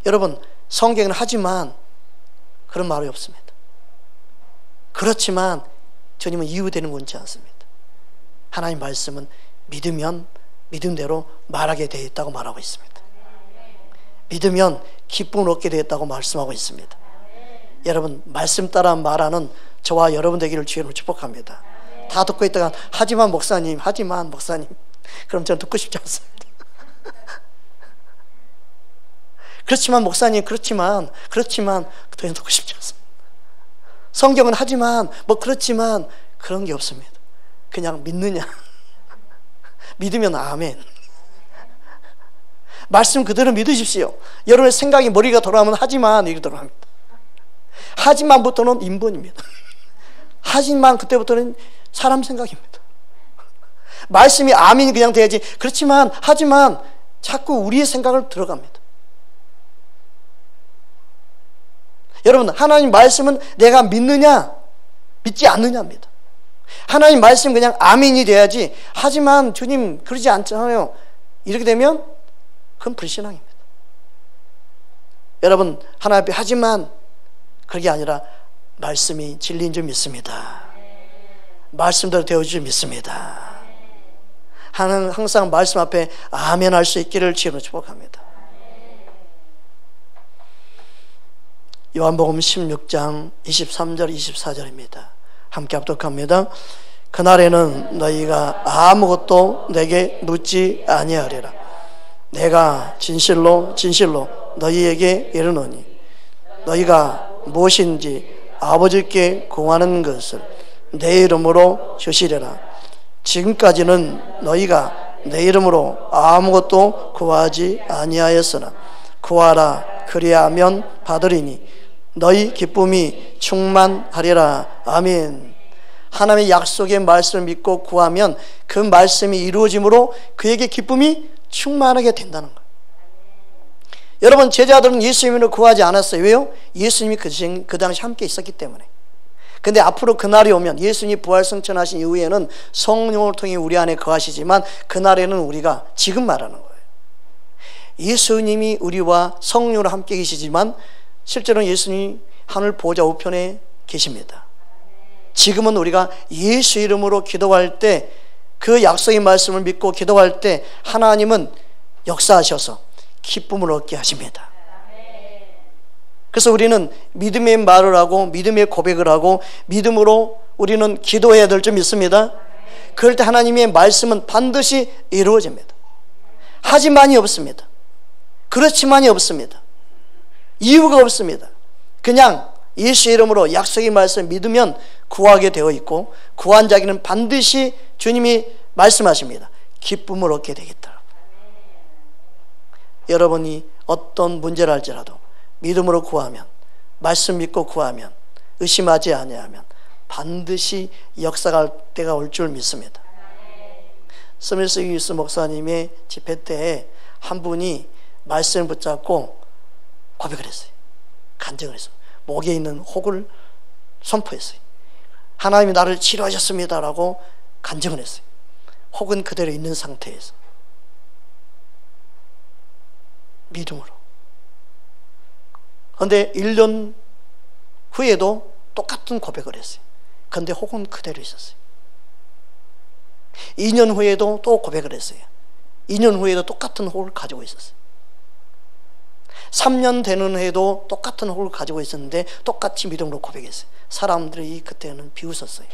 여러분 성경은 하지만 그런 말이 없습니다. 그렇지만 주님은 이유되는 원치 않습니다. 하나님 말씀은 믿으면 믿음대로 말하게 되어 있다고 말하고 있습니다. 믿으면 기쁨을 얻게 되었다고 말씀하고 있습니다. 여러분 말씀 따라 말하는 저와 여러분 되기를 주님으로 축복합니다. 다 듣고 있다가 하지만 목사님 그럼 저는 듣고 싶지 않습니다. 그렇지만 목사님 그렇지만 더 이상 듣고 싶지 않습니다. 성경은 하지만 그렇지만 그런 게 없습니다. 그냥 믿느냐 믿으면 아멘. 말씀 그대로 믿으십시오. 여러분의 생각이 머리가 돌아오면 하지만 이렇게 돌아갑니다. 하지만부터는 인본입니다. 하지만 그때부터는 사람 생각입니다. 말씀이 아멘이 그냥 돼야지 그렇지만 하지만 자꾸 우리의 생각을 들어갑니다. 여러분 하나님 말씀은 내가 믿느냐 믿지 않느냐입니다. 하나님 말씀 그냥 아멘이 돼야지 하지만 주님 그러지 않잖아요 이렇게 되면 그건 불신앙입니다. 여러분 하나님 앞에 하지만 그게 아니라 말씀이 진리인 줄 믿습니다. 말씀대로 되어질 줄 믿습니다. 하나님 항상 말씀 앞에 아멘 할 수 있기를 주님으로 축복합니다. 요한복음 16장 23절 24절입니다. 함께 합독합니다. 그날에는 너희가 아무것도 내게 묻지 아니하리라. 내가 진실로 너희에게 이르노니 너희가 무엇인지 아버지께 구하는 것을 내 이름으로 주시리라. 지금까지는 너희가 내 이름으로 아무것도 구하지 아니하였으나 구하라 그리하면 받으리니 너희 기쁨이 충만하리라. 아멘. 하나님의 약속의 말씀을 믿고 구하면 그 말씀이 이루어짐으로 그에게 기쁨이 충만하게 된다는 거예요. 여러분 제자들은 예수님을 구하지 않았어요. 왜요? 예수님이 그 당시 함께 있었기 때문에. 근데 앞으로 그날이 오면 예수님이 부활승천하신 이후에는 성령을 통해 우리 안에 거하시지만 그날에는 우리가 지금 말하는 거예요. 예수님이 우리와 성령으로 함께 계시지만 실제로는 예수님이 하늘 보좌 우편에 계십니다. 지금은 우리가 예수 이름으로 기도할 때 그 약속의 말씀을 믿고 기도할 때 하나님은 역사하셔서 기쁨을 얻게 하십니다. 그래서 우리는 믿음의 말을 하고 믿음의 고백을 하고 믿음으로 우리는 기도해야 될 줄 믿습니다. 그럴 때 하나님의 말씀은 반드시 이루어집니다. 하지만이 없습니다. 그렇지만이 없습니다. 이유가 없습니다. 그냥 예수 이름으로 약속의 말씀을 믿으면 구하게 되어 있고 구한 자에게는 반드시 주님이 말씀하십니다. 기쁨을 얻게 되겠다. 여러분이 어떤 문제를 할지라도 믿음으로 구하면 말씀 믿고 구하면 의심하지 아니하면 반드시 역사할 때가 올 줄 믿습니다. 스미스 유스 목사님의 집회 때에 한 분이 말씀을 붙잡고 고백을 했어요. 간증을 했어요. 목에 있는 혹을 선포했어요. 하나님이 나를 치료하셨습니다라고 간증을 했어요. 혹은 그대로 있는 상태에서 믿음으로. 그런데 1년 후에도 똑같은 고백을 했어요. 그런데 혹은 그대로 있었어요. 2년 후에도 또 고백을 했어요. 2년 후에도 똑같은 혹을 가지고 있었어요. 3년 되는 해도 똑같은 혹을 가지고 있었는데 똑같이 믿음으로 고백했어요. 사람들이 그때는 비웃었어요.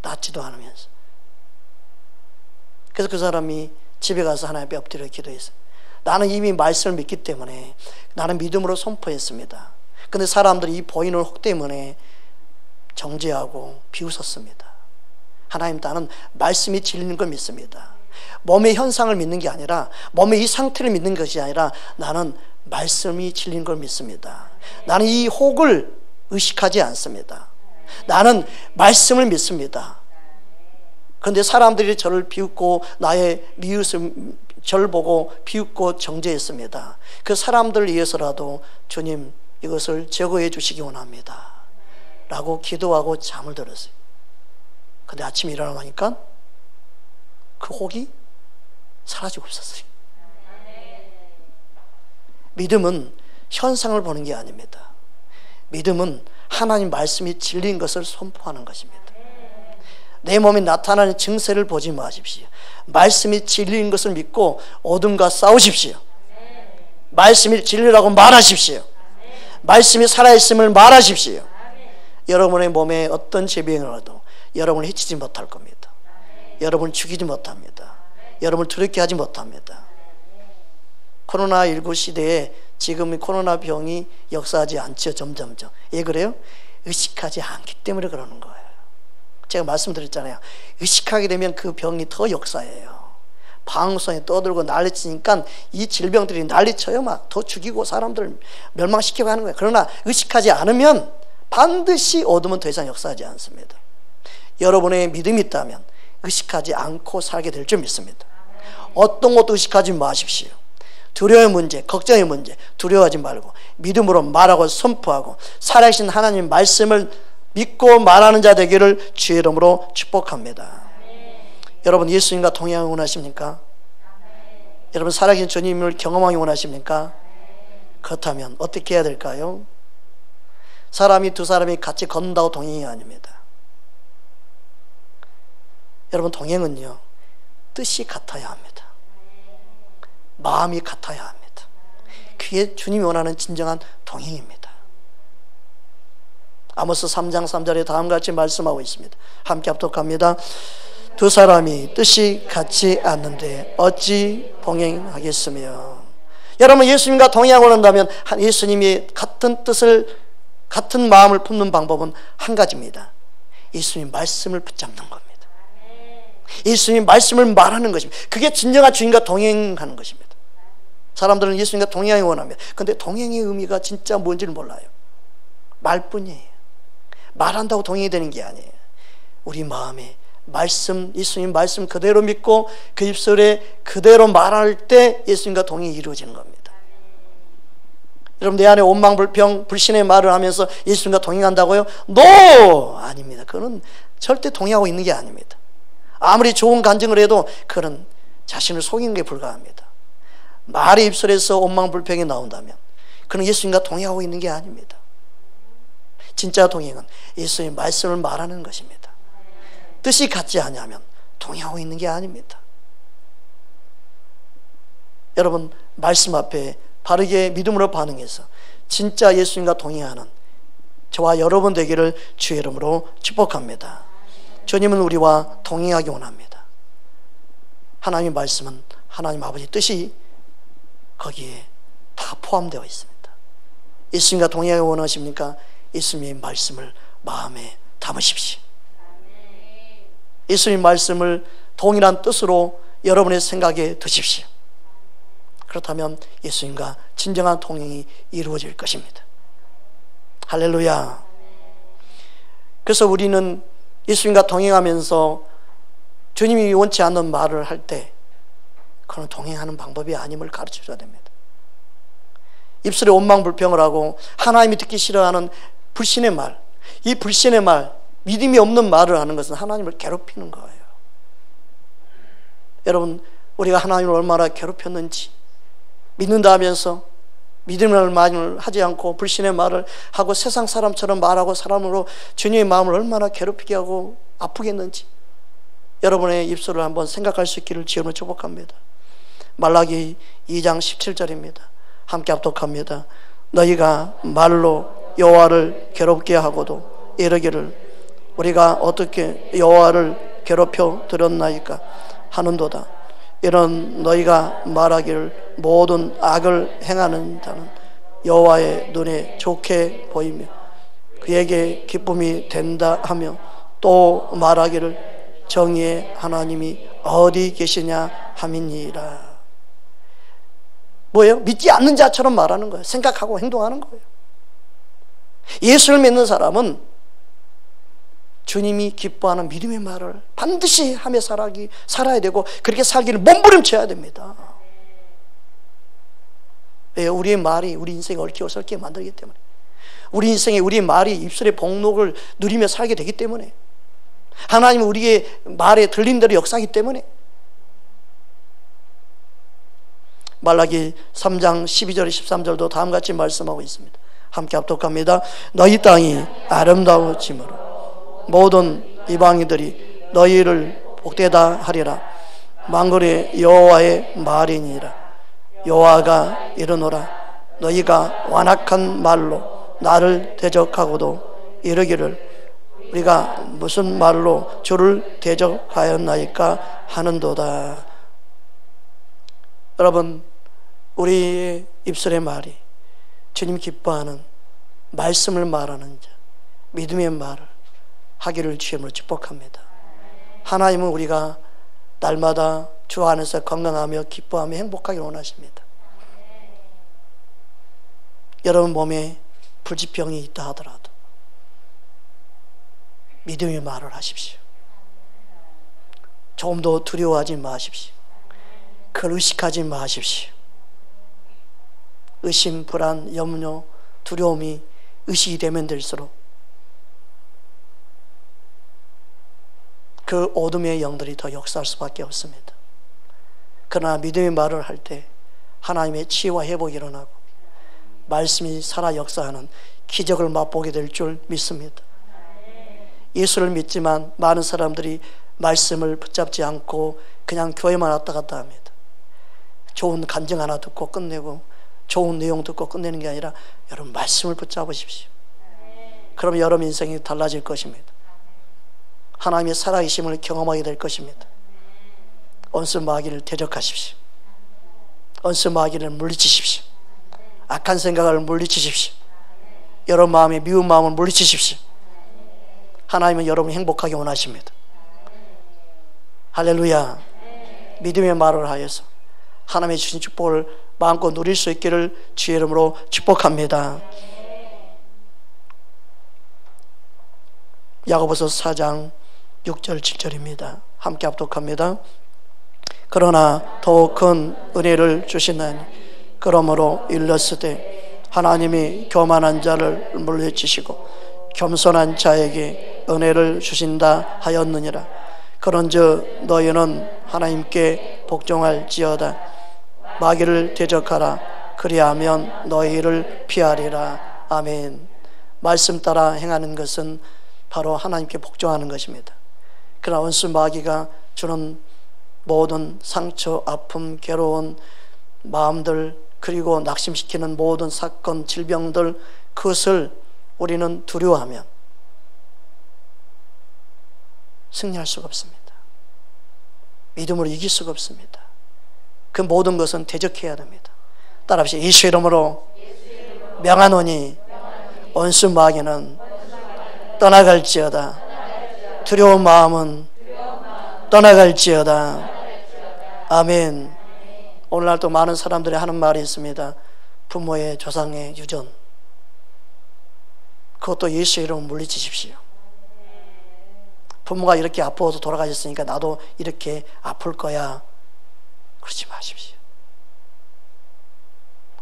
낫지도 않으면서. 그래서 그 사람이 집에 가서 하나님 앞에 엎드려 기도했어요. 나는 이미 말씀을 믿기 때문에 나는 믿음으로 선포했습니다. 근데 사람들이 이 보이는 혹 때문에 정죄하고 비웃었습니다. 하나님, 나는 말씀이 진리인 걸 믿습니다. 몸의 현상을 믿는 게 아니라, 몸의 이 상태를 믿는 것이 아니라 나는 말씀이 진리인 걸 믿습니다. 나는 이 혹을 의식하지 않습니다. 나는 말씀을 믿습니다. 그런데 사람들이 저를 비웃고 나의 미웃을 저를 보고 비웃고 정죄했습니다. 그 사람들을 위해서라도 주님 이것을 제거해 주시기 원합니다 라고 기도하고 잠을 들었어요. 근데 아침에 일어나니까 그 혹이 사라지고 없었어요. 믿음은 현상을 보는 게 아닙니다. 믿음은 하나님 말씀이 진리인 것을 선포하는 것입니다. 내 몸에 나타나는 증세를 보지 마십시오. 말씀이 진리인 것을 믿고 어둠과 싸우십시오. 말씀이 진리라고 말하십시오. 말씀이 살아있음을 말하십시오. 여러분의 몸에 어떤 질병을 얻어도 여러분을 해치지 못할 겁니다. 여러분을 죽이지 못합니다. 여러분을 두렵게 하지 못합니다. 코로나19 시대에 지금 코로나 병이 역사하지 않죠. 점점점. 왜 그래요? 의식하지 않기 때문에 그러는 거예요. 제가 말씀드렸잖아요. 의식하게 되면 그 병이 더 역사해요. 방송에 떠들고 난리치니까 이 질병들이 난리쳐요. 막 더 죽이고 사람들을 멸망시키고 하는 거예요. 그러나 의식하지 않으면 반드시 어둠은 더 이상 역사하지 않습니다. 여러분의 믿음이 있다면 의식하지 않고 살게 될 줄 믿습니다. 어떤 것도 의식하지 마십시오. 두려움의 문제, 걱정의 문제 두려워하지 말고 믿음으로 말하고 선포하고 살아계신 하나님 말씀을 믿고 말하는 자 되기를 주의 이름으로 축복합니다. 여러분 예수님과 동행하기 원하십니까? 여러분 살아계신 주님을 경험하기 원하십니까? 그렇다면 어떻게 해야 될까요? 두 사람이 같이 걷는다고 동행이 아닙니다. 여러분 동행은요 뜻이 같아야 합니다. 마음이 같아야 합니다. 그게 주님이 원하는 진정한 동행입니다. 아모스 3장 3절에 다음과 같이 말씀하고 있습니다. 함께 합독합니다. 두 사람이 뜻이 같지 않는데 어찌 동행하겠으며. 여러분 예수님과 동행하고 한다면 예수님이 같은 뜻을 같은 마음을 품는 방법은 한 가지입니다. 예수님 말씀을 붙잡는 겁니다. 예수님 말씀을 말하는 것입니다. 그게 진정한 주님과 동행하는 것입니다. 사람들은 예수님과 동행하기 원합니다. 그런데 동행의 의미가 진짜 뭔지를 몰라요. 말뿐이에요. 말한다고 동행이 되는 게 아니에요. 우리 마음에 말씀, 예수님 말씀 그대로 믿고 그 입술에 그대로 말할 때 예수님과 동행이 이루어지는 겁니다. 여러분 내 안에 원망불평 불신의 말을 하면서 예수님과 동행한다고요? No! 아닙니다. 그거는 절대 동행하고 있는 게 아닙니다. 아무리 좋은 간증을 해도 그는 자신을 속이는 게 불가합니다. 말의 입술에서 원망불평이 나온다면 그는 예수님과 동행하고 있는 게 아닙니다. 진짜 동행은 예수님의 말씀을 말하는 것입니다. 뜻이 같지 않으면 동행하고 있는 게 아닙니다. 여러분 말씀 앞에 바르게 믿음으로 반응해서 진짜 예수님과 동행하는 저와 여러분 되기를 주의 이름으로 축복합니다. 주님은 우리와 동행하기 원합니다. 하나님의 말씀은 하나님 아버지 뜻이 거기에 다 포함되어 있습니다. 예수님과 동행하기 원하십니까? 예수님의 말씀을 마음에 담으십시오. 예수님 말씀을 동일한 뜻으로 여러분의 생각에 드십시오. 그렇다면 예수님과 진정한 동행이 이루어질 것입니다. 할렐루야. 그래서 우리는 예수님과 동행하면서 주님이 원치 않는 말을 할 때 그건 동행하는 방법이 아님을 가르쳐줘야 됩니다. 입술에 원망불평을 하고 하나님이 듣기 싫어하는 불신의 말, 이 불신의 말, 믿음이 없는 말을 하는 것은 하나님을 괴롭히는 거예요. 여러분 우리가 하나님을 얼마나 괴롭혔는지 믿는다 하면서 믿음을 말을 하지 않고 불신의 말을 하고 세상 사람처럼 말하고 사람으로 주님의 마음을 얼마나 괴롭히게 하고 아프게 했는지 여러분의 입술을 한번 생각할 수 있기를 주님을 축복합니다. 말라기 2장 17절입니다. 함께 합독합니다. 너희가 말로 여호와를 괴롭게 하고도 이르기를 우리가 어떻게 여호와를 괴롭혀 드렸나이까 하는도다. 이런 너희가 말하기를 모든 악을 행하는 자는 여호와의 눈에 좋게 보이며 그에게 기쁨이 된다 하며 또 말하기를 정의의 하나님이 어디 계시냐 함이니라. 뭐예요? 믿지 않는 자처럼 말하는 거예요. 생각하고 행동하는 거예요. 예수를 믿는 사람은 주님이 기뻐하는 믿음의 말을 반드시 하며 살아야 되고 그렇게 살기를 몸부림쳐야 됩니다. 왜요? 우리의 말이 우리 인생을 얽히고 설게 만들기 때문에 우리 인생에 우리의 말이 입술의 복록을 누리며 살게 되기 때문에 하나님은 우리의 말에 들린 대로 역사하기 때문에. 말라기 3장 12절 13절도 다음같이 말씀하고 있습니다. 함께 합독합니다. 너희 땅이 아름다워지므로 모든 이방인들이 너희를 복되다 하리라. 만군의 여호와의 말이니라. 여호와가 이르노라. 너희가 완악한 말로 나를 대적하고도 이르기를 우리가 무슨 말로 주를 대적하였나이까 하는도다. 여러분, 우리의 입술의 말이 주님 기뻐하는 말씀을 말하는 자, 믿음의 말을 하기를 주님으로 축복합니다. 하나님은 우리가 날마다 주 안에서 건강하며 기뻐하며 행복하게 원하십니다. 여러분 몸에 불치병이 있다 하더라도 믿음의 말을 하십시오. 조금 더 두려워하지 마십시오. 그걸 의식하지 마십시오. 의심, 불안, 염려, 두려움이 의식이 되면 될수록 그 어둠의 영들이 더 역사할 수밖에 없습니다. 그러나 믿음의 말을 할 때 하나님의 치유와 회복이 일어나고 말씀이 살아 역사하는 기적을 맛보게 될 줄 믿습니다. 예수를 믿지만 많은 사람들이 말씀을 붙잡지 않고 그냥 교회만 왔다 갔다 합니다. 좋은 간증 하나 듣고 끝내고 좋은 내용 듣고 끝내는 게 아니라 여러분 말씀을 붙잡으십시오. 그러면 여러분 인생이 달라질 것입니다. 하나님의 살아계심을 경험하게 될 것입니다. 원수 마귀를 대적하십시오. 원수 마귀를 물리치십시오. 악한 생각을 물리치십시오. 여러분 마음에 미운 마음을 물리치십시오. 하나님은 여러분이 행복하게 원하십니다. 할렐루야. 믿음의 말을 하여서 하나님의 주신 축복을 마음껏 누릴 수 있기를 주의 이름으로 축복합니다. 야고보서 4장 6절 7절입니다. 함께 합독합니다. 그러나 더욱 큰 은혜를 주시나니 그러므로 일렀으되 하나님이 교만한 자를 물리치시고 겸손한 자에게 은혜를 주신다 하였느니라. 그런즉 너희는 하나님께 복종할지어다. 마귀를 대적하라. 그리하면 너희를 피하리라. 아멘. 말씀 따라 행하는 것은 바로 하나님께 복종하는 것입니다. 그러나 원수 마귀가 주는 모든 상처, 아픔, 괴로운 마음들, 그리고 낙심시키는 모든 사건, 질병들, 그것을 우리는 두려워하면 승리할 수가 없습니다. 믿음으로 이길 수가 없습니다. 그 모든 것은 대적해야 됩니다. 따라합시다. 예수 이름으로 명하노니 원수 마귀는 떠나갈지어다. 두려운 마음은 떠나갈지어다. 아멘. 오늘날 또 많은 사람들이 하는 말이 있습니다. 부모의 조상의 유전, 그것도 예수 이름으로 물리치십시오. 부모가 이렇게 아파서 돌아가셨으니까 나도 이렇게 아플 거야, 그러지 마십시오.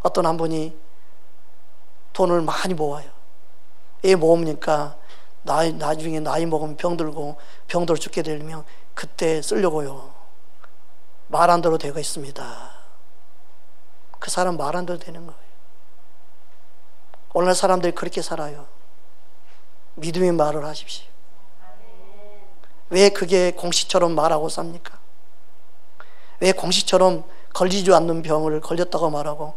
어떤 한 분이 돈을 많이 모아요. 애 모으니까 나중에 나이 먹으면 병들고 병들어 죽게 되면 그때 쓰려고요. 말 안 들어도 되고 있습니다. 그 사람 말 안 들어도 되는 거예요. 오늘날 사람들이 그렇게 살아요. 믿음의 말을 하십시오. 왜 그게 공식처럼 말하고 삽니까? 왜 공식처럼 걸리지 않는 병을 걸렸다고 말하고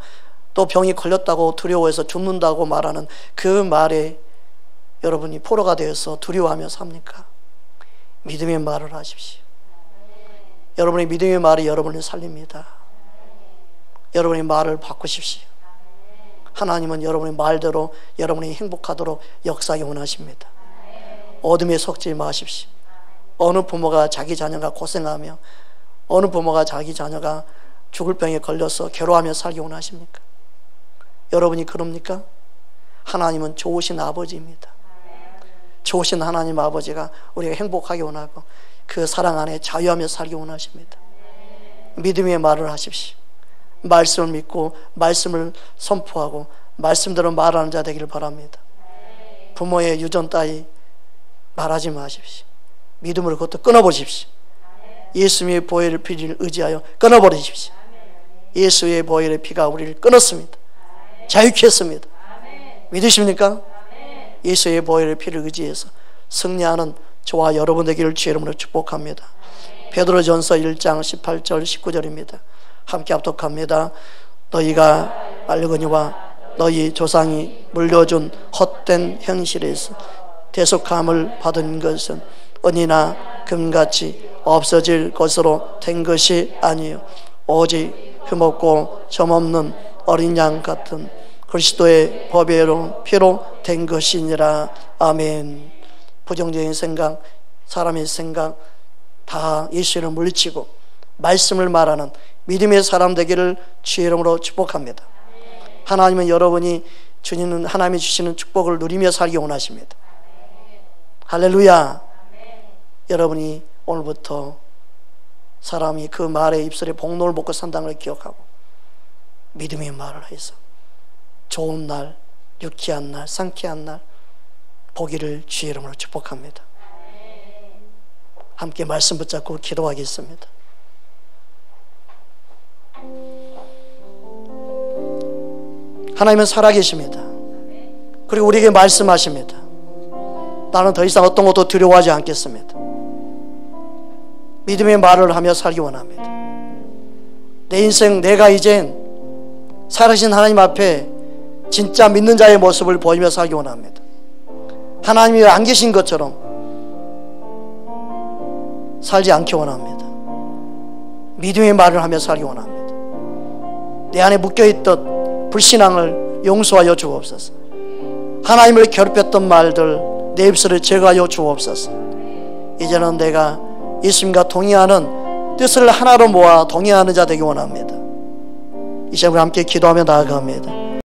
또 병이 걸렸다고 두려워해서 죽는다고 말하는 그 말에 여러분이 포로가 되어서 두려워하며 삽니까? 믿음의 말을 하십시오. 여러분의 믿음의 말이 여러분을 살립니다. 여러분의 말을 바꾸십시오. 하나님은 여러분의 말대로 여러분이 행복하도록 역사하기 원하십니다. 어둠에 속지 마십시오. 어느 부모가 자기 자녀가 고생하며 어느 부모가 자기 자녀가 죽을 병에 걸려서 괴로워하며 살기 원하십니까? 여러분이 그럽니까? 하나님은 좋으신 아버지입니다. 좋으신 하나님 아버지가 우리가 행복하게 원하고 그 사랑 안에 자유하며 살기 원하십니다. 믿음의 말을 하십시오. 말씀을 믿고 말씀을 선포하고 말씀대로 말하는 자 되기를 바랍니다. 부모의 유전 따위 말하지 마십시오. 믿음으로 그것도 끊어버리십시오. 예수님의 보혈의 피를 의지하여 끊어버리십시오. 예수의 보혈의 피가 우리를 끊었습니다. 자유케 했습니다. 믿으십니까? 예수의 보혈의 피를 의지해서 승리하는 저와 여러분 되기를 주의 이름으로 축복합니다. 베드로전서 1장 18절 19절입니다. 함께 합독합니다. 너희가 알거니와 너희 조상이 물려준 헛된 행실에서 대속함을 받은 것은 은이나 금같이 없어질 것으로 된 것이 아니요 오직 흠없고 점없는 어린 양 같은 그리스도의 보배로운 피로 된 것이니라. 아멘. 부정적인 생각, 사람의 생각 다 예수를 물리치고 말씀을 말하는 믿음의 사람 되기를 주의 이름으로 축복합니다. 하나님은 여러분이 주님은 하나님이 주시는 축복을 누리며 살기 원하십니다. 할렐루야. 여러분이 오늘부터 사람이 그 말에 입술에 복노를 먹고 산다는 걸 기억하고 믿음의 말을 해서 좋은 날, 유쾌한 날, 상쾌한 날 보기를 주의 이름으로 축복합니다. 함께 말씀 붙잡고 기도하겠습니다. 하나님은 살아계십니다. 그리고 우리에게 말씀하십니다. 나는 더 이상 어떤 것도 두려워하지 않겠습니다. 믿음의 말을 하며 살기 원합니다. 내 인생 내가 이젠 살아계신 하나님 앞에 진짜 믿는 자의 모습을 보이며 살기 원합니다. 하나님이 안 계신 것처럼 살지 않기 원합니다. 믿음의 말을 하며 살기 원합니다. 내 안에 묶여있던 불신앙을 용서하여 주옵소서. 하나님을 괴롭혔던 말들 내 입술에 제거하여 주옵소서. 이제는 내가 예수님과 동의하는 뜻을 하나로 모아 동의하는 자 되기 원합니다. 이 시간 우리 함께 기도하며 나아갑니다.